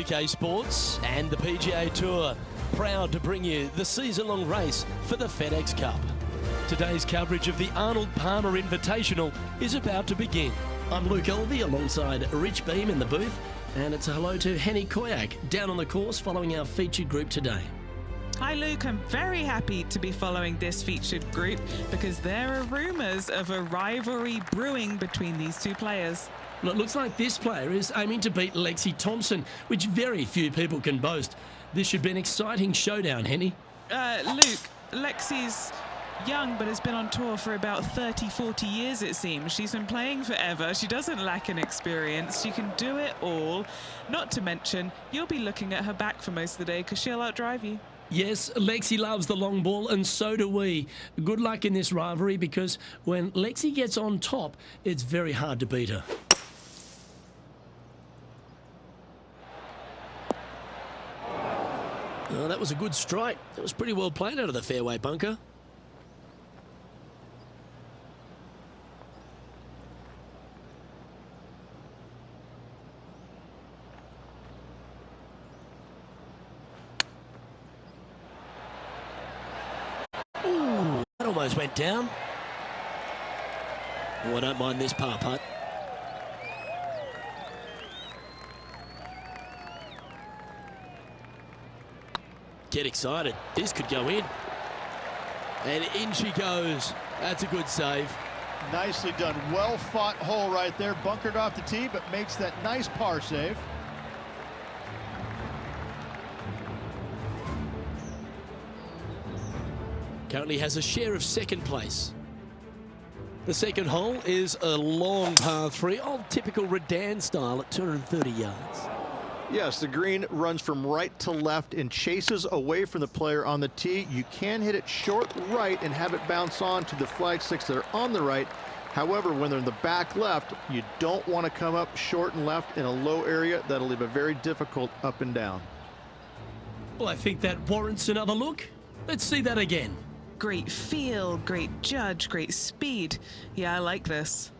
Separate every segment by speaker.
Speaker 1: UK Sports and the PGA Tour, proud to bring you the season-long race for the FedEx Cup. Today's coverage of the Arnold Palmer Invitational is about to begin. I'm Luke Elvey alongside Rich Beam in the booth, and it's a hello to Henny Koyak down on the course following our featured group today.
Speaker 2: Hi Luke, I'm very happy to be following this featured group because there are rumours of a rivalry brewing between these two players.
Speaker 1: Well, it looks like this player is aiming to beat Lexi Thompson, which very few people can boast. This should be an exciting showdown, Henny.
Speaker 2: Luke, Lexi's young but has been on tour for about 30-40 years it seems. She's been playing forever. She doesn't lack in experience. She can do it all. Not to mention, you'll be looking at her back for most of the day because she'll outdrive you.
Speaker 1: Yes, Lexi loves the long ball, and so do we. Good luck in this rivalry because when Lexi gets on top, it's very hard to beat her. Oh, that was a good strike. That was pretty well played out of the fairway bunker. Ooh, that almost went down. Oh, I don't mind this par putt. Get excited. This could go in. And in she goes. That's a good save.
Speaker 3: Nicely done. Well fought hole right there. Bunkered off the tee, but makes that nice par save.
Speaker 1: Currently has a share of second place. The second hole is a long par 3 of typical Redan style at 230 yards.
Speaker 3: Yes, the green runs from right to left and chases away from the player on the tee. You can hit it short right and have it bounce on to the flag sticks that are on the right. However, when they're in the back left, you don't want to come up short and left in a low area. That'll leave a very difficult up and down.
Speaker 1: Well, I think that warrants another look. Let's see that again.
Speaker 2: Great feel, great judge, great speed. Yeah, I like this.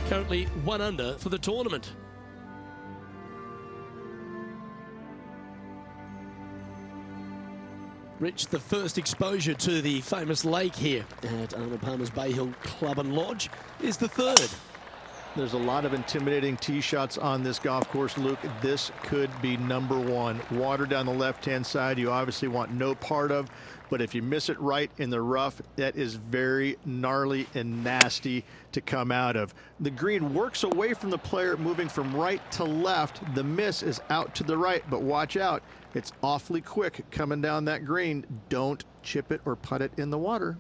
Speaker 1: Currently 1 under for the tournament. Rich, the first exposure to the famous lake here at Arnold Palmer's Bay Hill Club and Lodge is the third.
Speaker 3: There's a lot of intimidating tee shots on this golf course, Luke. This could be number 1. Water down the left-hand side you obviously want no part of, but if you miss it right in the rough, that is very gnarly and nasty to come out of. The green works away from the player, moving from right to left. The miss is out to the right, but watch out. It's awfully quick coming down that green. Don't chip it or putt it in the water.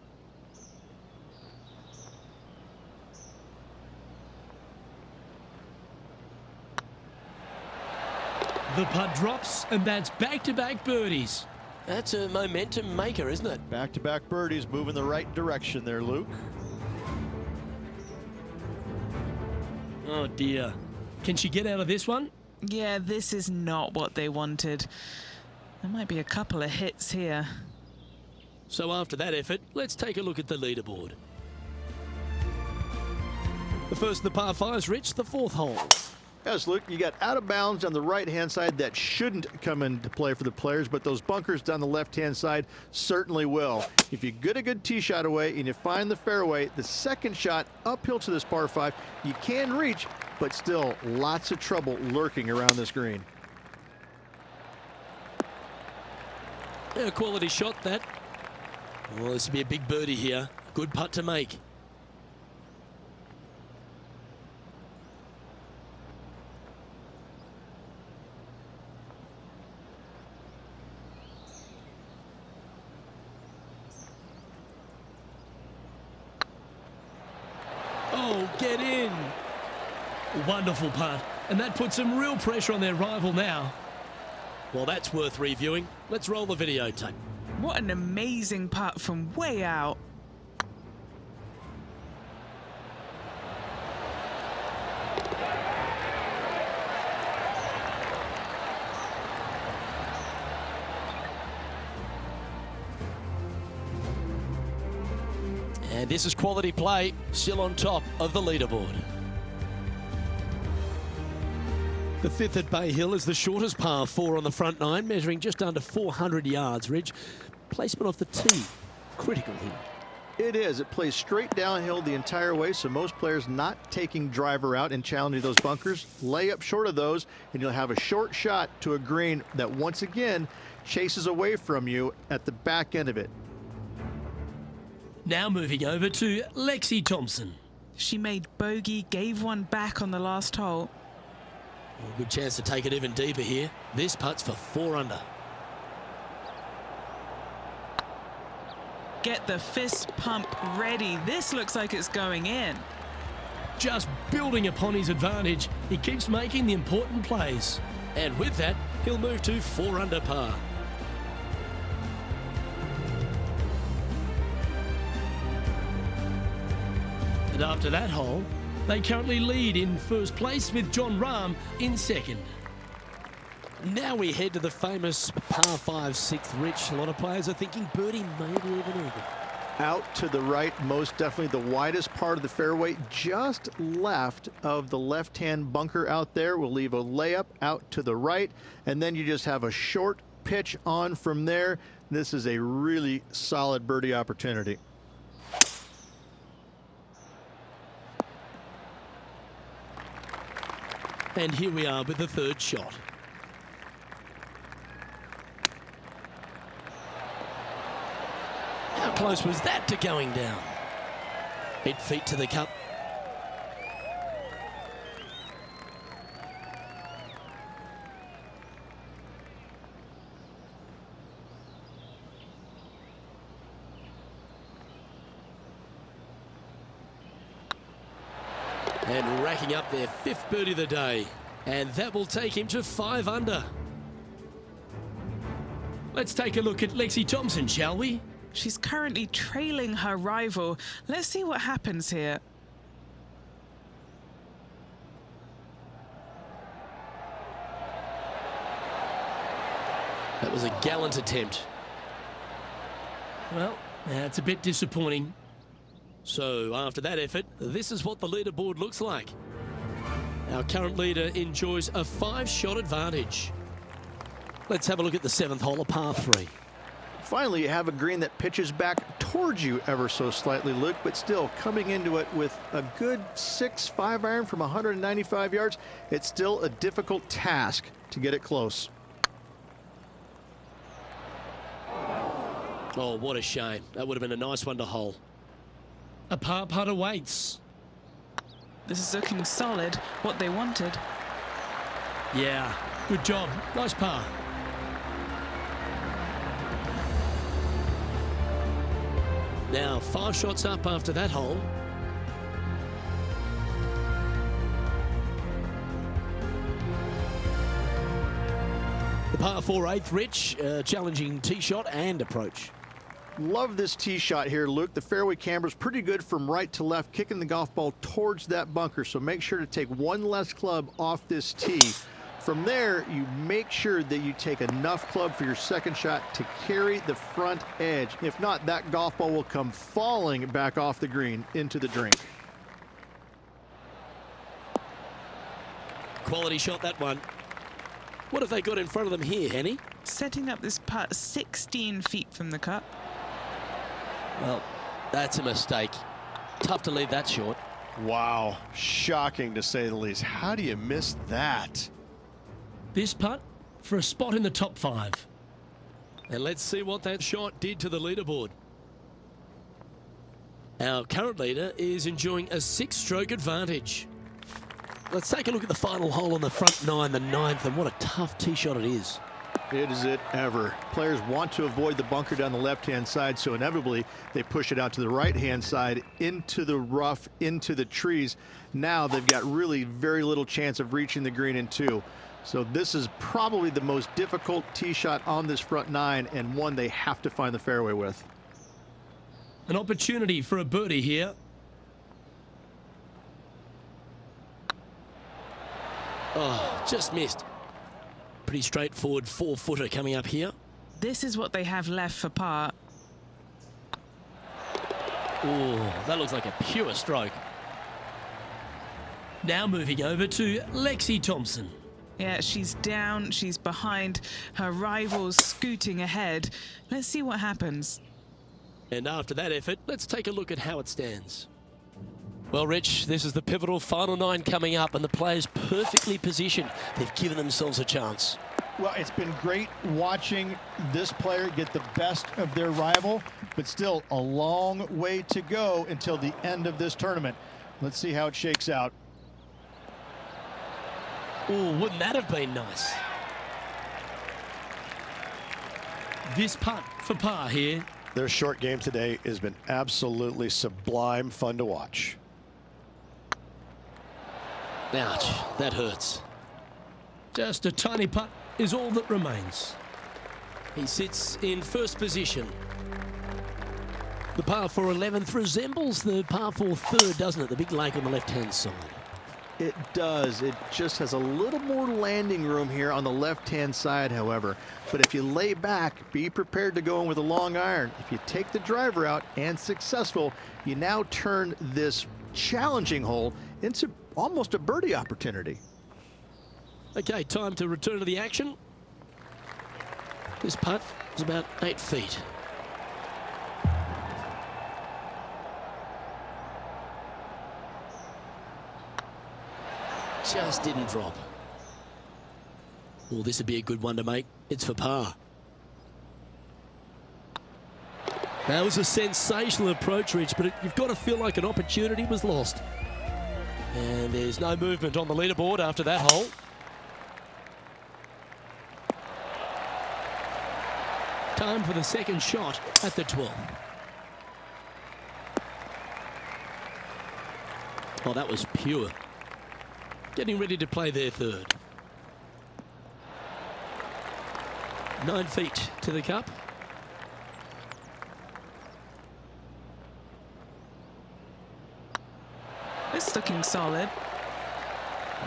Speaker 1: The putt drops, and that's back-to-back birdies. That's a momentum maker, isn't it?
Speaker 3: Back-to-back birdies, moving the right direction there, Luke.
Speaker 1: Oh, dear. Can she get out of this one?
Speaker 2: Yeah, this is not what they wanted. There might be a couple of hits here.
Speaker 1: So after that effort, let's take a look at the leaderboard. The first of the par 5s, Rich, the 4th hole.
Speaker 3: Yes, Luke, you got out of bounds on the right-hand side. That shouldn't come into play for the players, but those bunkers down the left-hand side certainly will. If you get a good tee shot away and you find the fairway, the second shot uphill to this par 5, you can reach, but still lots of trouble lurking around this green.
Speaker 1: Yeah, quality shot, that. Well, this will be a big birdie here. Good putt to make. Oh, get in. Wonderful putt. And that puts some real pressure on their rival now. Well, that's worth reviewing. Let's roll the videotape.
Speaker 2: What an amazing putt from way out.
Speaker 1: And this is quality play, still on top of the leaderboard. The fifth at Bay Hill is the shortest par 4 on the front 9, measuring just under 400 yards, Ridge. Placement off the tee, critical here.
Speaker 3: It is. It plays straight downhill the entire way, so most players not taking driver out and challenging those bunkers. Lay up short of those, and you'll have a short shot to a green that once again chases away from you at the back end of it.
Speaker 1: Now moving over to Lexi Thompson.
Speaker 2: She made bogey, gave one back on the last hole.
Speaker 1: A good chance to take it even deeper here. This putt's for 4 under.
Speaker 2: Get the fist pump ready. This looks like it's going in.
Speaker 1: Just building upon his advantage, he keeps making the important plays. And with that, he'll move to 4 under par. And after that hole, they currently lead in first place with John Rahm in second. Now we head to the famous par 5 6th, Rich. A lot of players are thinking birdie, maybe even eagle.
Speaker 3: Out to the right, most definitely the widest part of the fairway, just left of the left-hand bunker out there. We'll leave a layup out to the right, and then you just have a short pitch on from there. This is a really solid birdie opportunity.
Speaker 1: And here we are with the third shot. How close was that to going down? 8 feet to the cup. And racking up their 5th birdie of the day. And that will take him to 5 under. Let's take a look at Lexi Thompson, shall we?
Speaker 2: She's currently trailing her rival. Let's see what happens here.
Speaker 1: That was a gallant attempt. Well, that's a bit disappointing. So after that effort, this is what the leaderboard looks like. Our current leader enjoys a 5-shot advantage. Let's have a look at the 7th hole, a par 3.
Speaker 3: Finally, you have a green that pitches back towards you ever so slightly, Luke, but still coming into it with a good 6-5 iron from 195 yards. It's still a difficult task to get it close.
Speaker 1: Oh, what a shame. That would have been a nice one to hole. A par putt awaits.
Speaker 2: This is looking solid, what they wanted.
Speaker 1: Yeah, good job. Nice par. Now 5 shots up after that hole. The par 4 8th, Rich, challenging tee shot and approach.
Speaker 3: Love this tee shot here, Luke. The fairway camber is pretty good from right to left, kicking the golf ball towards that bunker. So make sure to take one less club off this tee. From there, you make sure that you take enough club for your second shot to carry the front edge. If not, that golf ball will come falling back off the green into the drink.
Speaker 1: Quality shot, that one. What have they got in front of them here, Henny?
Speaker 2: Setting up this putt 16 feet from the cup.
Speaker 1: Well, that's a mistake. Tough to leave that short.
Speaker 3: Wow, shocking to say the least. How do you miss that?
Speaker 1: This putt for a spot in the top 5. And let's see what that shot did to the leaderboard. Our current leader is enjoying a 6-stroke advantage. Let's take a look at the final hole on the front 9, the 9th, and what a tough tee shot it is.
Speaker 3: It is it ever. Players want to avoid the bunker down the left-hand side, so inevitably they push it out to the right-hand side, into the rough, into the trees. Now they've got really very little chance of reaching the green in 2. So this is probably the most difficult tee shot on this front 9, and one they have to find the fairway with.
Speaker 1: An opportunity for a birdie here. Oh, just missed. Pretty straightforward 4-footer coming up here.
Speaker 2: This is what they have left for par.
Speaker 1: Oh, that looks like a pure stroke. Now moving over to Lexi Thompson.
Speaker 2: Yeah, she's down, she's behind, her rivals scooting ahead. Let's see what happens.
Speaker 1: And after that effort, let's take a look at how it stands. Well, Rich, this is the pivotal final 9 coming up, and the players perfectly positioned. They've given themselves a chance.
Speaker 3: Well, it's been great watching this player get the best of their rival, but still a long way to go until the end of this tournament. Let's see how it shakes out.
Speaker 1: Oh, wouldn't that have been nice? This putt for par here.
Speaker 3: Their short game today has been absolutely sublime fun to watch.
Speaker 1: Ouch, that hurts. Just a tiny putt is all that remains. He sits in first position. The par 4 11th resembles the par 4 third, doesn't it? The big lake on the left-hand side.
Speaker 3: It does. It just has a little more landing room here on the left-hand side, however. But if you lay back, be prepared to go in with a long iron. If you take the driver out and successful, you now turn this challenging hole into almost a birdie opportunity.
Speaker 1: Okay, time to return to the action. This putt is about 8 feet. Just didn't drop. Well, this would be a good one to make. It's for par. That was a sensational approach, Rich, but you've got to feel like an opportunity was lost. And there's no movement on the leaderboard after that hole. Time for the second shot at the 12th. Oh, that was pure. Getting ready to play their third. 9 feet to the cup.
Speaker 2: It's looking solid.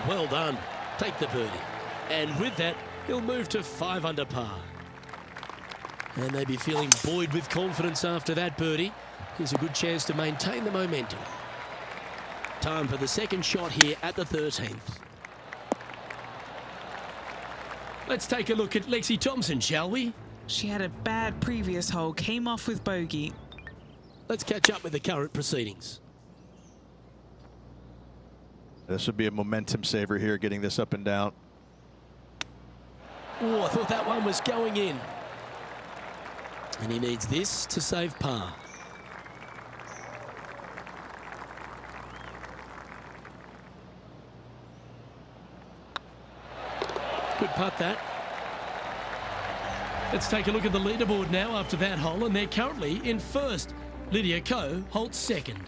Speaker 1: Well done. Take the birdie. And with that, he'll move to 5 under par. And they'd be feeling buoyed with confidence after that birdie. Here's a good chance to maintain the momentum. Time for the second shot here at the 13th. Let's take a look at Lexi Thompson, shall we?
Speaker 2: She had a bad previous hole, came off with bogey.
Speaker 1: Let's catch up with the current proceedings.
Speaker 3: This would be a momentum saver here, getting this up and down.
Speaker 1: Oh, I thought that one was going in. And he needs this to save par. Good putt, that. Let's take a look at the leaderboard now after that hole, and they're currently in first. Lydia Ko holds second.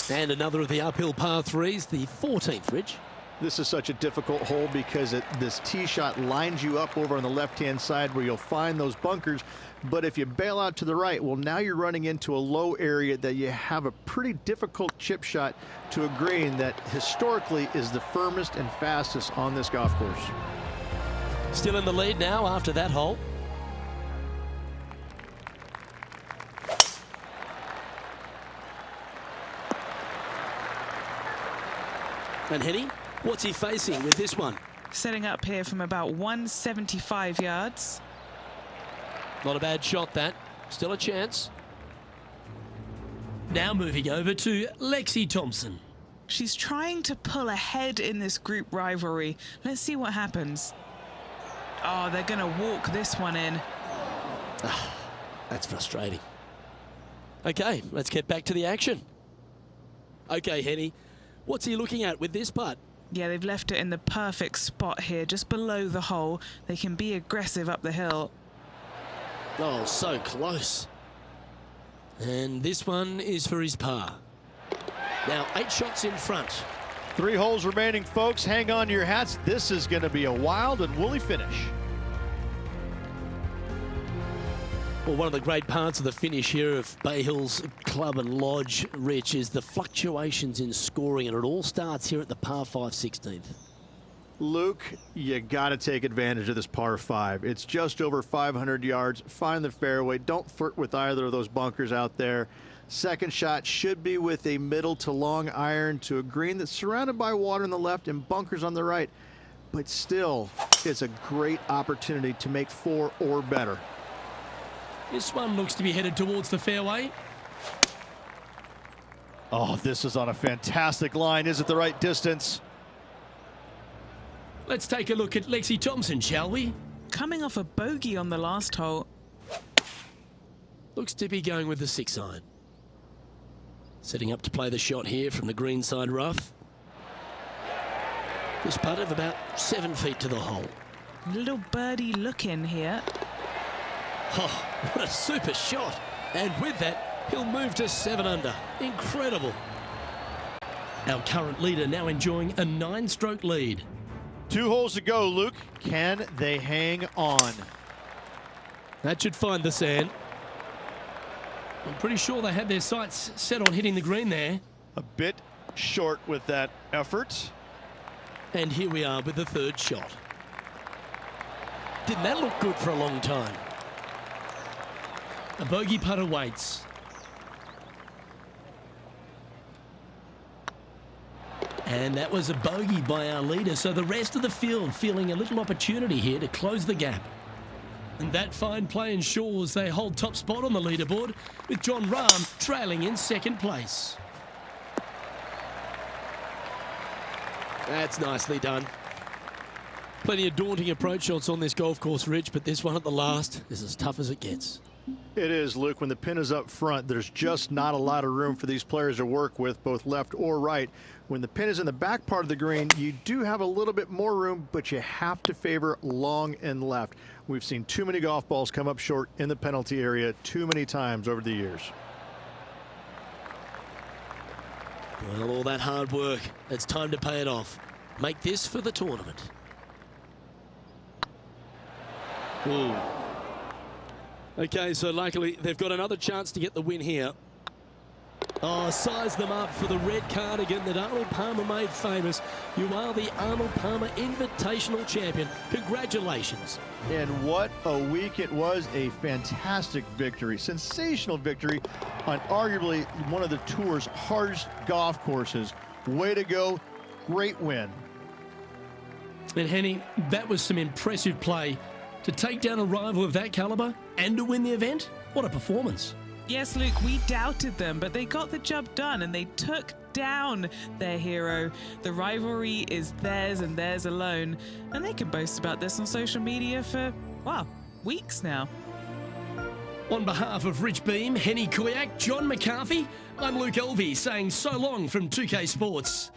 Speaker 1: And another of the uphill par 3s, the 14th, Rich.
Speaker 3: This is such a difficult hole because this tee shot lines you up over on the left-hand side where you'll find those bunkers. But if you bail out to the right, well, now you're running into a low area that you have a pretty difficult chip shot to a green that historically is the firmest and fastest on this golf course.
Speaker 1: Still in the lead now after that hole. And Henny, what's he facing with this one?
Speaker 2: Setting up here from about 175 yards.
Speaker 1: Not a bad shot, that. Still a chance. Now moving over to Lexi Thompson.
Speaker 2: She's trying to pull ahead in this group rivalry. Let's see what happens. Oh, they're going to walk this one in.
Speaker 1: That's frustrating. Okay, let's get back to the action. Okay, Henny, what's he looking at with this putt?
Speaker 2: Yeah, they've left it in the perfect spot here, just below the hole. They can be aggressive up the hill.
Speaker 1: Oh, so close. And this one is for his par. Now, 8 shots in front.
Speaker 3: 3 holes remaining, folks. Hang on to your hats. This is going to be a wild and woolly finish.
Speaker 1: Well, one of the great parts of the finish here of Bay Hills Club and Lodge, Rich, is the fluctuations in scoring, and it all starts here at the par 5 16th.
Speaker 3: Luke, you got to take advantage of this par 5. It's just over 500 yards. Find the fairway. Don't flirt with either of those bunkers out there. Second shot should be with a middle to long iron to a green that's surrounded by water on the left and bunkers on the right. But still, it's a great opportunity to make 4 or better.
Speaker 1: This one looks to be headed towards the fairway.
Speaker 3: Oh, this is on a fantastic line. Is it the right distance?
Speaker 1: Let's take a look at Lexi Thompson, shall we?
Speaker 2: Coming off a bogey on the last hole.
Speaker 1: Looks to be going with the 6-iron. Setting up to play the shot here from the greenside rough. This putt of about 7 feet to the hole.
Speaker 2: Little birdie look in here.
Speaker 1: Oh, what a super shot. And with that, he'll move to 7 under. Incredible. Our current leader now enjoying a 9-stroke lead.
Speaker 3: 2 holes to go, Luke. Can they hang on?
Speaker 1: That should find the sand. I'm pretty sure they had their sights set on hitting the green there.
Speaker 3: A bit short with that effort.
Speaker 1: And here we are with the 3rd shot. Didn't that look good for a long time? A bogey putt awaits. And that was a bogey by our leader, so the rest of the field feeling a little opportunity here to close the gap. And that fine play ensures they hold top spot on the leaderboard, with John Rahm trailing in 2nd place. That's nicely done. Plenty of daunting approach shots on this golf course, Rich, but this one at the last is as tough as it gets.
Speaker 3: It is, Luke. When the pin is up front, there's just not a lot of room for these players to work with, both left or right. When the pin is in the back part of the green, you do have a little bit more room, but you have to favor long and left. We've seen too many golf balls come up short in the penalty area too many times over the years.
Speaker 1: Well, all that hard work, it's time to pay it off. Make this for the tournament. Ooh. Okay, so luckily they've got another chance to get the win here. Oh, size them up for the red cardigan that Arnold Palmer made famous. You are the Arnold Palmer Invitational Champion. Congratulations.
Speaker 3: And what a week it was. A fantastic victory. Sensational victory on arguably one of the tour's hardest golf courses. Way to go. Great win.
Speaker 1: And Henny, that was some impressive play. To take down a rival of that caliber and to win the event, what a performance.
Speaker 2: Yes, Luke, we doubted them, but they got the job done and they took down their hero. The rivalry is theirs and theirs alone, and they can boast about this on social media for, well, weeks now.
Speaker 1: On behalf of Rich Beam, Henny Kuyak, John McCarthy, I'm Luke Elvey saying so long from 2K Sports.